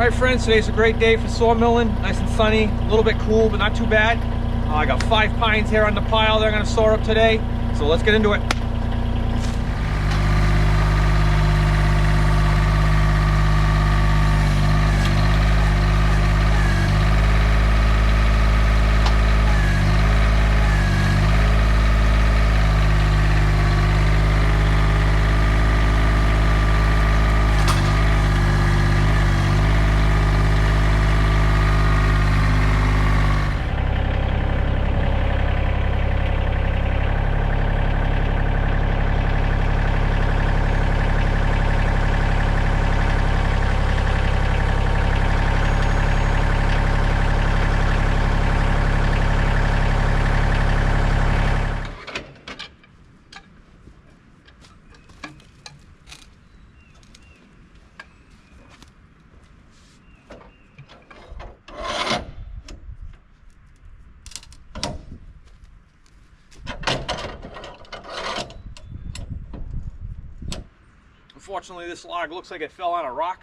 Alright friends, today's a great day for sawmilling. Nice and sunny, a little bit cool, but not too bad. I got 5 pines here on the pile that I'm going to saw up today, so let's get into it. Unfortunately, this log looks like it fell on a rock.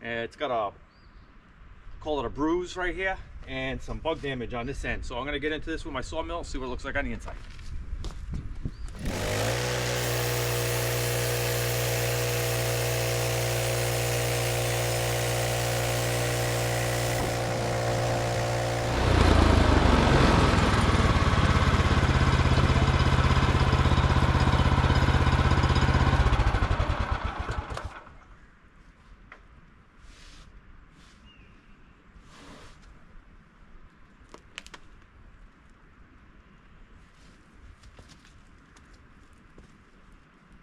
It's got a, call it a bruise right here, and some bug damage on this end. So I'm going to get into this with my sawmill and see what it looks like on the inside.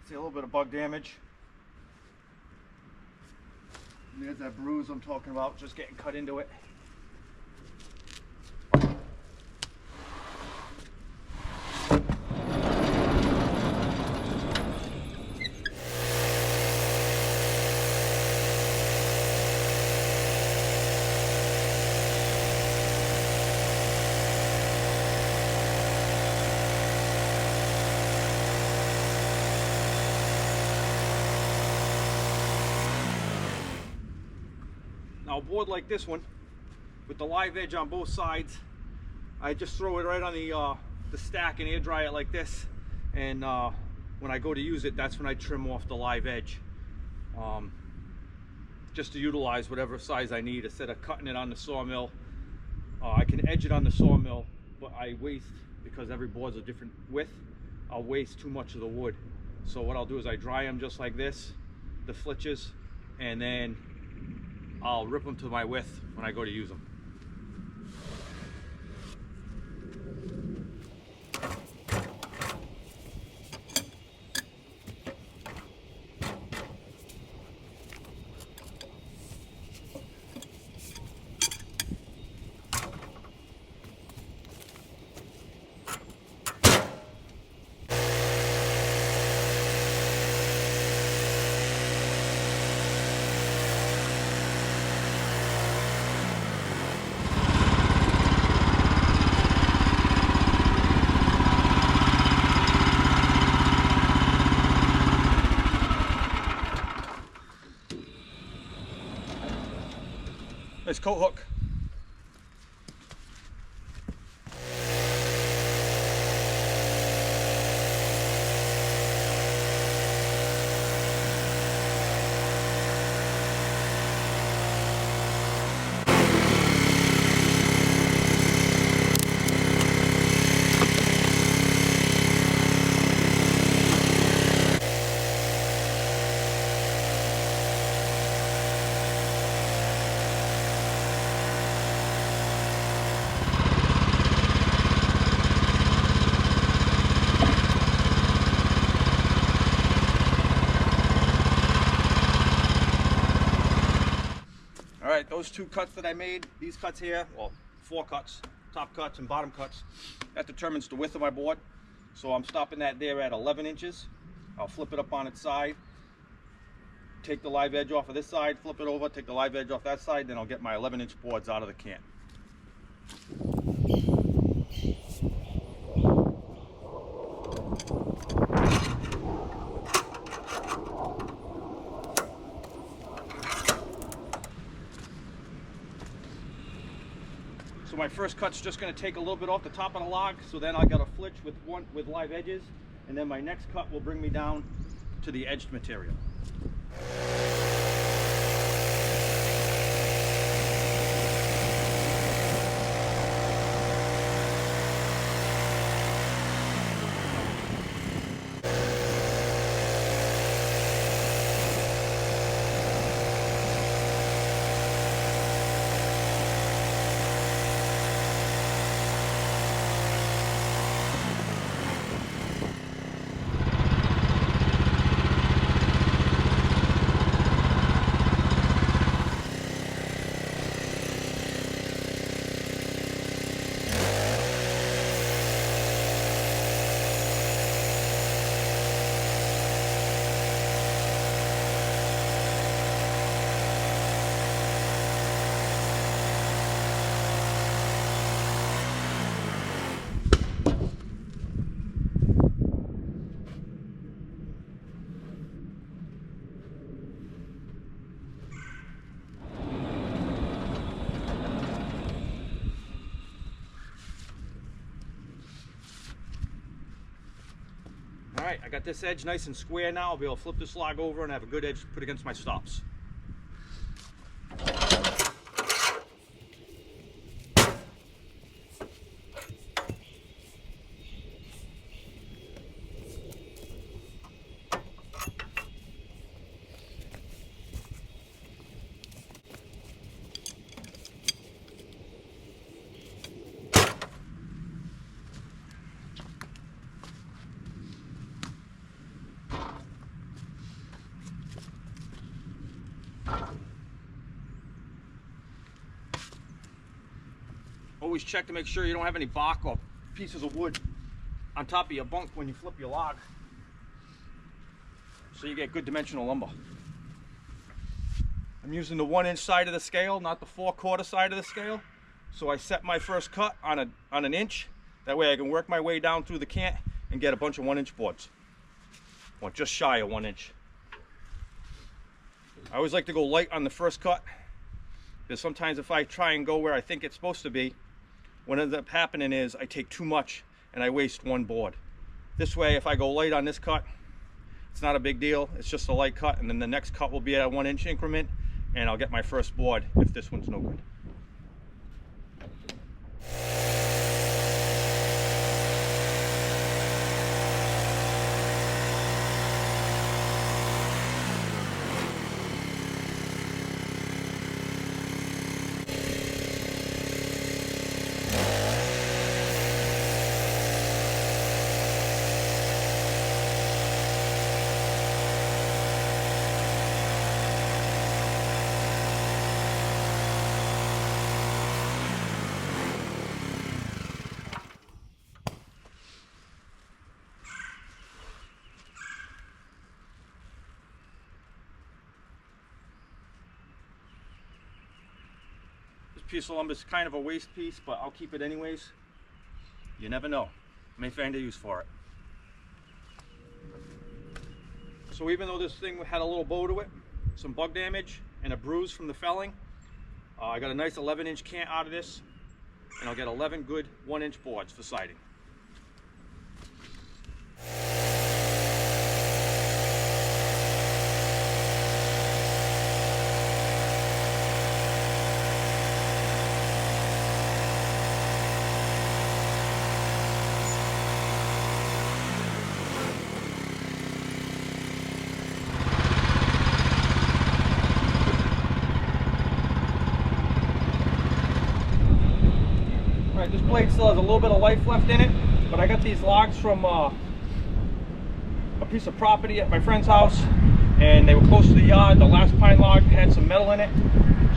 See a little bit of bug damage. And there's that bruise I'm talking about, just getting cut into it. Now a board like this one, with the live edge on both sides, I just throw it right on the stack and air dry it like this, and when I go to use it, that's when I trim off the live edge, just to utilize whatever size I need instead of cutting it on the sawmill. I can edge it on the sawmill, but I waste, because every board's a different width, I'll waste too much of the wood. So what I'll do is I dry them just like this, the flitches, and then I'll rip them to my width when I go to use them. Nice coat hook. Alright, those 2 cuts that I made, these cuts here, well, 4 cuts, top cuts and bottom cuts, that determines the width of my board. So I'm stopping that there at 11 inches. I'll flip it up on its side, take the live edge off of this side, flip it over, take the live edge off that side, then I'll get my 11-inch boards out of the can. So my first cut's just going to take a little bit off the top of the log, so then I got a flitch with live edges, and then my next cut will bring me down to the edged material. All right, I got this edge nice and square now. I'll be able to flip this log over and have a good edge to put against my stops. Always check to make sure you don't have any bark or pieces of wood on top of your bunk when you flip your log, so you get good dimensional lumber. I'm using the 1 inch side of the scale, not the 4/4 side of the scale. So I set my first cut on an inch. That way I can work my way down through the cant and get a bunch of 1 inch boards, or just shy of 1 inch. I always like to go light on the first cut, because sometimes if I try and go where I think it's supposed to be, what ends up happening is I take too much and I waste one board. This way, if I go light on this cut, it's not a big deal. It's just a light cut, and then the next cut will be at a 1 inch increment, and I'll get my first board if this one's no good. Piece of lumber is kind of a waste piece, but I'll keep it anyways. You never know, may find a use for it. So even though this thing had a little bow to it, some bug damage and a bruise from the felling, I got a nice 11 inch cant out of this, and I'll get 11 good 1 inch boards for siding. This blade still has a little bit of life left in it, but I got these logs from a piece of property at my friend's house, and they were close to the yard. The last pine log had some metal in it,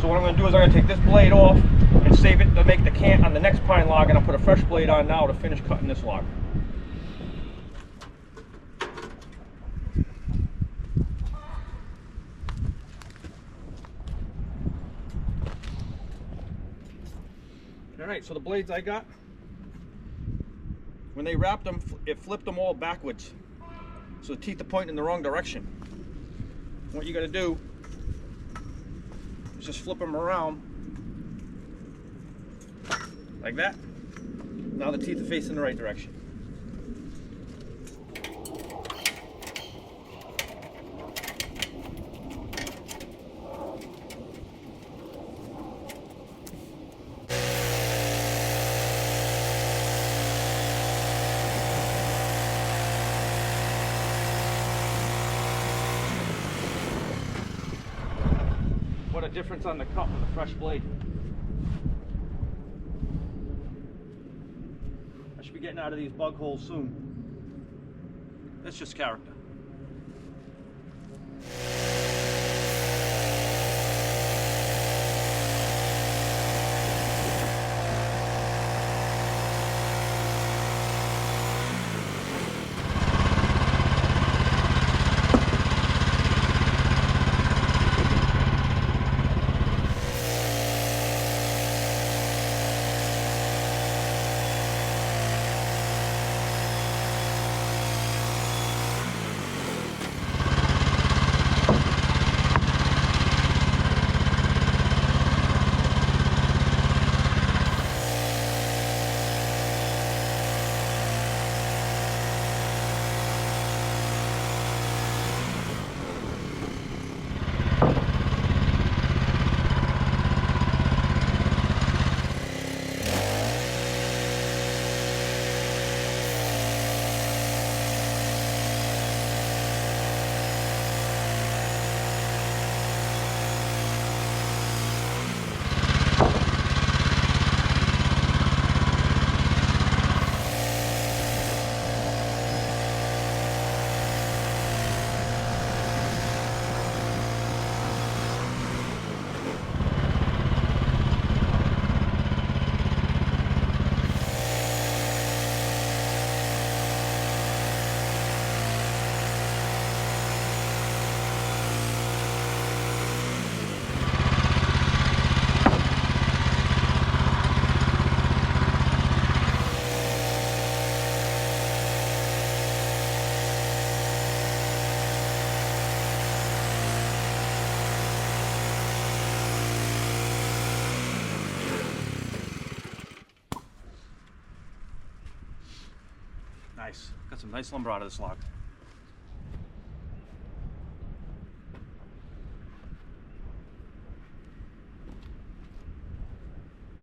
so what I'm going to do is I'm going to take this blade off and save it to make the cant on the next pine log, and I'll put a fresh blade on now to finish cutting this log. Alright, so the blades I got, when they wrapped them, it flipped them all backwards. So the teeth are pointing in the wrong direction. What you got to do is just flip them around like that. Now the teeth are facing the right direction. What a difference on the cut with a fresh blade. I should be getting out of these bug holes soon. That's just character. Nice. Got some nice lumber out of this log.